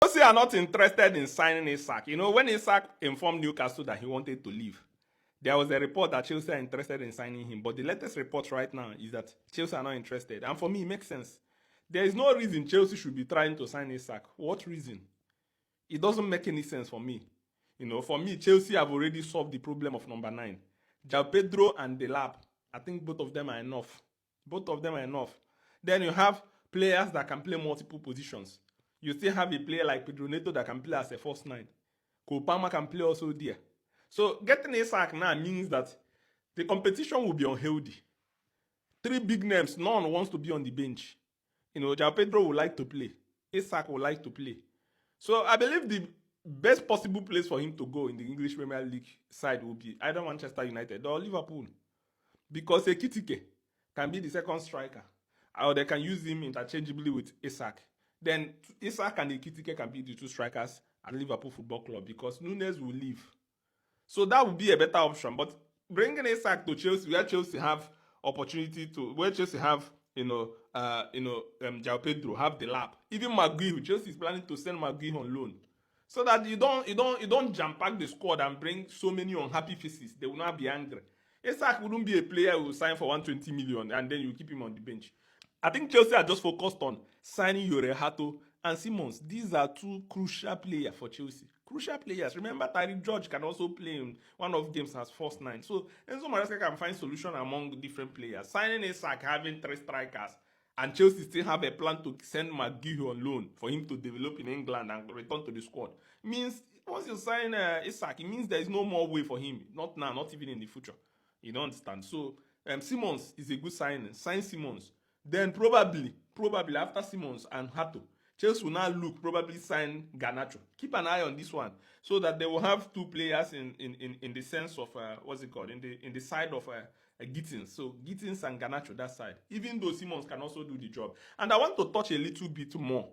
Chelsea are not interested in signing Isak. You know, when Isak informed Newcastle that he wanted to leave, there was a report that Chelsea are interested in signing him. But the latest report right now is that Chelsea are not interested. And for me, it makes sense. There is no reason Chelsea should be trying to sign Isak. What reason? It doesn't make any sense for me. You know, for me, Chelsea have already solved the problem of number 9. Jao Pedro and Delap. I think both of them are enough. Both of them are enough. Then you have players that can play multiple positions. You still have a player like Pedro Neto that can play as a false 9. Kopama can play also there. So getting Isak now means that the competition will be unhealthy. 3 big names, none wants to be on the bench. You know, Jao Pedro would like to play. Isak would like to play. So I believe the best possible place for him to go in the English Premier League side will be either Manchester United or Liverpool. Because Ekitike can be the second striker. Or they can use him interchangeably with Isak. Then Isak and Ekitike can be the 2 strikers at Liverpool Football Club because Nunes will leave. So that would be a better option. But bringing Isak to Chelsea, where Chelsea have opportunity to, where Chelsea have, Jao Pedro, have the lap. Even McGee, Chelsea is planning to send McGee on loan. So that you don't jam pack the squad and bring so many unhappy faces. They will not be angry. Isak wouldn't be a player who will sign for 120 million and then you keep him on the bench. I think Chelsea are just focused on signing Hato and Simmons. These are 2 crucial players for Chelsea. Crucial players. Remember, Tyreek George can also play in one of the games as first 9. So Enzo Maresca can find solution among different players. Signing Isak, having 3 strikers, and Chelsea still have a plan to send McGee on loan for him to develop in England and return to the squad. Means once you sign Isak, it means there is no more way for him. Not now, not even in the future. You don't understand. So Simmons is a good signing. Sign Simmons. Then probably after Simmons and Hato, Chelsea will now probably sign Garnacho. Keep an eye on this one so that they will have 2 players in the sense of what's it called, in the side of Gittins. So Gittins and Garnacho that side. Even though Simmons can also do the job. And I want to touch a little bit more.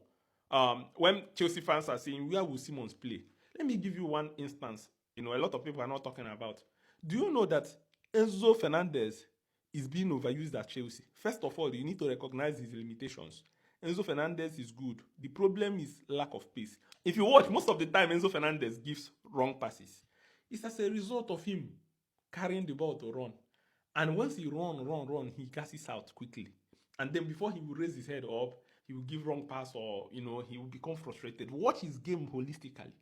When Chelsea fans are saying, where will Simmons play? Let me give you one instance. You know, a lot of people are not talking about. Do you know that Enzo Fernandez is being overused at Chelsea? First of all, you need to recognize his limitations. Enzo Fernandez is good. The problem is lack of pace. If you watch, most of the time Enzo Fernandez gives wrong passes. It's as a result of him carrying the ball to run. And once he run, he gasses out quickly. And then before he will raise his head up, he will give wrong pass or, you know, he will become frustrated. Watch his game holistically.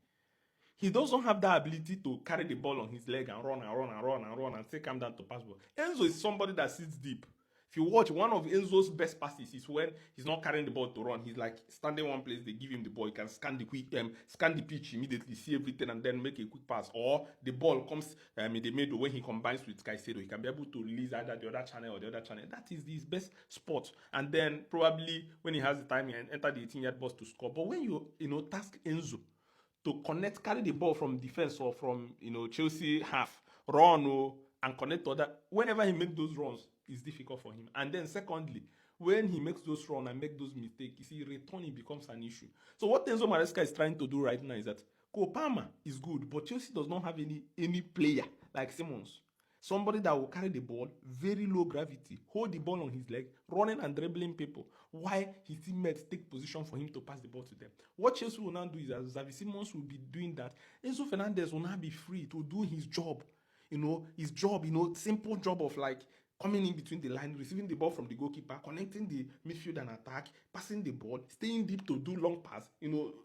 He doesn't have that ability to carry the ball on his leg and run and say calm down to pass ball. Enzo is somebody that sits deep. If you watch, one of Enzo's best passes is when he's not carrying the ball to run. He's like standing one place, they give him the ball, he can scan the pitch immediately, see everything, and then make a quick pass. Or the ball comes in the middle when he combines with Caicedo, he can be able to release either the other channel or the other channel. That is his best spot. And then probably when he has the time, he enter the 18-yard box to score. But when you task Enzo to connect, carry the ball from defense or from Chelsea half, run and connect to that, whenever he makes those runs, it's difficult for him. And then secondly, when he makes those runs and make those mistakes, you see, returning becomes an issue. So what Enzo Maresca is trying to do right now is that Kopama is good, but Chelsea does not have any player like Simmons. Somebody that will carry the ball, very low gravity, hold the ball on his leg, running and dribbling people, while his teammates take position for him to pass the ball to them. What Chelsea will now do is that Xavi Simons will be doing that. Enzo Fernandez will now be free to do his job. His job, simple job of like coming in between the line, receiving the ball from the goalkeeper, connecting the midfield and attack, passing the ball, staying deep to do long pass,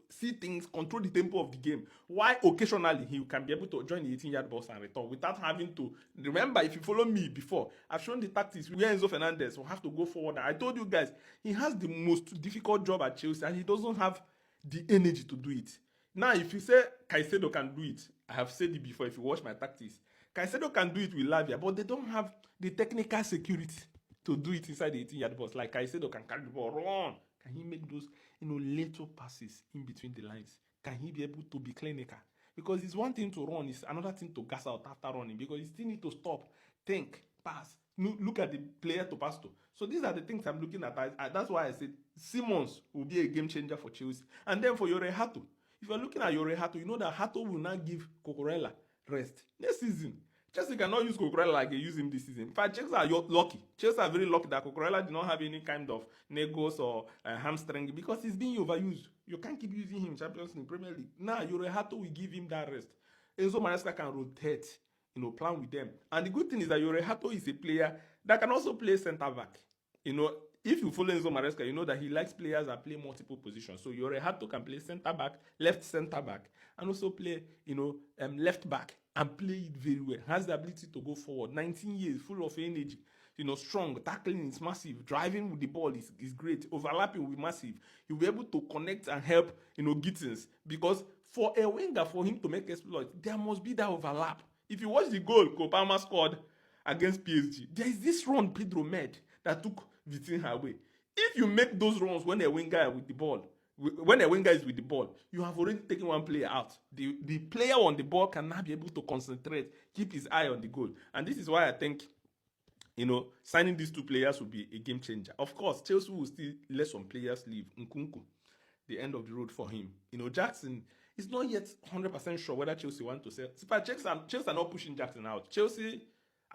see things, control the tempo of the game. Why occasionally he can be able to join the 18-yard box and return without having to. Remember, if you follow me before, I've shown the tactics where Enzo Fernandez will have to go forward. I told you guys, he has the most difficult job at Chelsea and he doesn't have the energy to do it. Now, if you say Caicedo can do it, I have said it before, if you watch my tactics, Caicedo can do it with Lavia, but they don't have the technical security to do it inside the 18-yard box. Like Caicedo can carry the ball, run. Can he make those, little passes in between the lines? Can he be able to be clinical? Because it's one thing to run, it's another thing to gas out after running. Because you still need to stop, think, pass, look at the player to pass to. So these are the things I'm looking at. That's why I said Simmons will be a game changer for Chelsea. And then for Hato, if you're looking at Hato, you know that Hato will not give Cucurella rest next season. Chelsea cannot use Cucurella like they use him this season. In fact, Chelsea are lucky. Chelsea are very lucky that Cucurella did not have any kind of negos or hamstring because he's being overused. You can't keep using him in Champions League, Premier League. Now, Hato will give him that rest. Enzo Maresca can rotate, plan with them. And the good thing is that Hato is a player that can also play centre back. If you follow Enzo Maresca, you know that he likes players that play multiple positions. So Hato can play centre back, left centre back, and also play, left back and play it very well. Has the ability to go forward. 19 years, full of energy. Strong, tackling is massive, driving with the ball is great, overlapping will be massive. He'll be able to connect and help, Gittins. Because for a winger, for him to make exploits, there must be that overlap. If you watch the goal Kopama scored against PSG, there is this run Pedro made that took Vitinha away. If you make those runs when a winger is with the ball, you have already taken one player out. The player on the ball can now be able to concentrate, keep his eye on the goal. And this is why I think, signing these two players will be a game changer. Of course, Chelsea will still let some players leave. Nkunku, the end of the road for him. Jackson is not yet 100% sure whether Chelsea want to sell. But Chelsea are not pushing Jackson out. Chelsea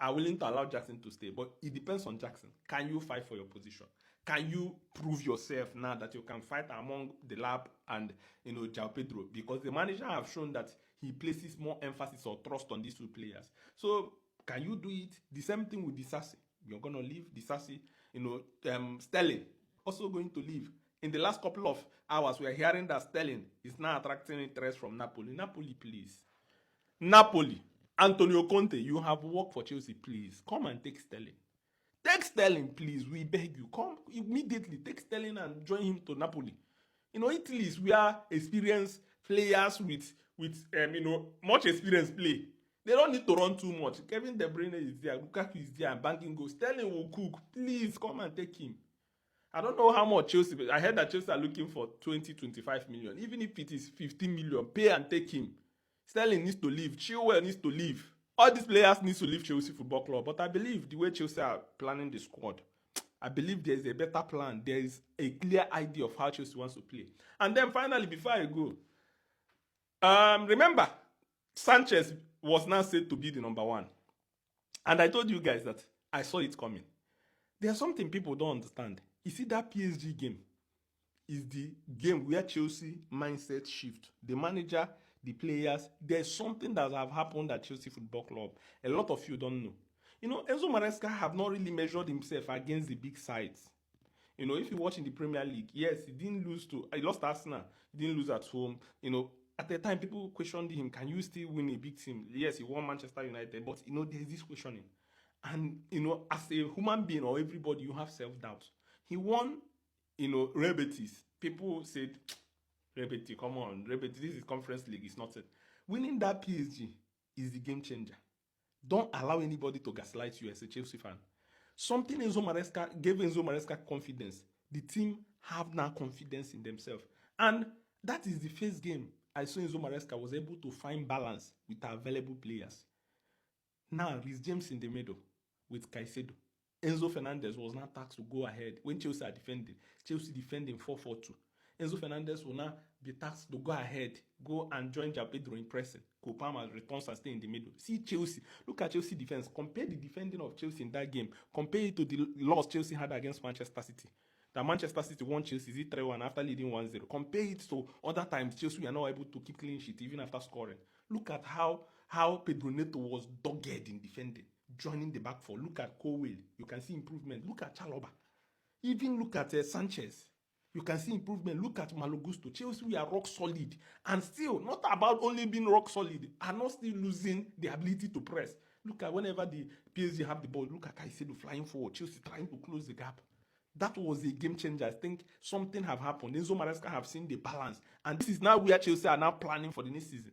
are willing to allow Jackson to stay, but it depends on Jackson. Can you fight for your position? Can you prove yourself now that you can fight among the lab and João Pedro? Because the manager have shown that he places more emphasis or trust on these two players. So can you do it? The same thing with Disasi. You're gonna leave Disasi. Sterling also going to leave. In the last couple of hours, we are hearing that Sterling is now attracting interest from Napoli. Napoli, please. Napoli. Antonio Conte, you have worked for Chelsea, please. Come and take Sterling. Take Sterling, please. We beg you. Come immediately. Take Sterling and join him to Napoli. Italy is where experienced players with much experience play. They don't need to run too much. Kevin De Bruyne is there. Lukaku is there. And banking goes. Sterling will cook. Please come and take him. I don't know how much Chelsea. I heard that Chelsea are looking for 20-25 million. Even if it is 15 million, pay and take him. Sterling needs to leave. Chilwell needs to leave. All these players need to leave Chelsea Football Club. But I believe the way Chelsea are planning the squad, I believe there is a better plan. There is a clear idea of how Chelsea wants to play. And then finally, before I go, remember, Sanchez was now said to be the number one. And I told you guys that I saw it coming. There's something people don't understand. You see, that PSG game is the game where Chelsea mindset shift. The manager, the players, there's something that have happened at Chelsea Football Club. A lot of you don't know. Enzo Maresca have not really measured himself against the big sides. If you watch in the Premier League, yes, he lost Arsenal, he didn't lose at home. At the time, people questioned him, can you still win a big team? Yes, he won Manchester United, but, there's this questioning. And, as a human being or everybody, you have self-doubt. He won, Real Betis. People said, Real Betis, come on, Real Betis, this is Conference League, it's not it. Winning that PSG is the game changer. Don't allow anybody to gaslight you as a Chelsea fan. Something gave Enzo Maresca confidence. The team have now confidence in themselves. And that is the first game I saw Enzo Maresca was able to find balance with available players. Now, Reece James in the middle with Caicedo. Enzo Fernandez was now tasked to go ahead. When Chelsea are defending, Chelsea defending 4-4-2. Enzo Fernandez will now be tasked to go ahead, go and join João Pedro in pressing. Kopama returns and stay in the middle. See Chelsea. Look at Chelsea defense. Compare the defending of Chelsea in that game. Compare it to the loss Chelsea had against Manchester City. That Manchester City won Chelsea 3-1 after leading 1-0. Compare it to other times Chelsea are not able to keep clean sheet even after scoring. Look at how Pedro Neto was dogged in defending, joining the back four. Look at Colwill. You can see improvement. Look at Chalobah. Even look at Sanchez. You can see improvement. Look at Malo Gusto. Chelsea, we are rock solid. And still, not about only being rock solid, are not still losing the ability to press. Look at whenever the PSG have the ball, look at Caicedo flying forward. Chelsea trying to close the gap. That was a game changer. I think something have happened. Enzo Maresca have seen the balance. And this is now where Chelsea are now planning for the next season.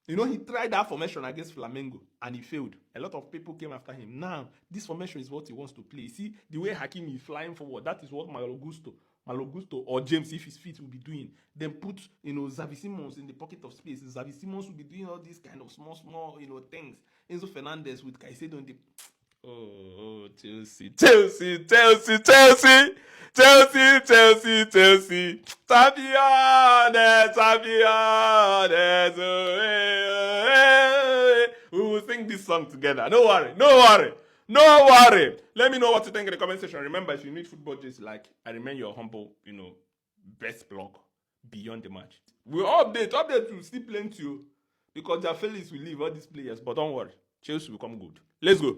He tried that formation against Flamengo and he failed. A lot of people came after him. Now, this formation is what he wants to play. See, the way Hakimi is flying forward, that is what Malo Gusto or James, if his feet, will be doing. Then put, Xavi Simons in the pocket of space. Xavi Simons will be doing all these kind of small, things. Enzo Fernandez with Caicedo in the... Oh, Chelsea. Champions! Who sing this song together. No worry, no worry, no worry. Let me know what you think in the comment section. Remember, if you need football just like I remain your humble, best blog beyond the match. We'll update will still plenty because their Felix will leave all these players, but don't worry, Chelsea will come good. Let's go.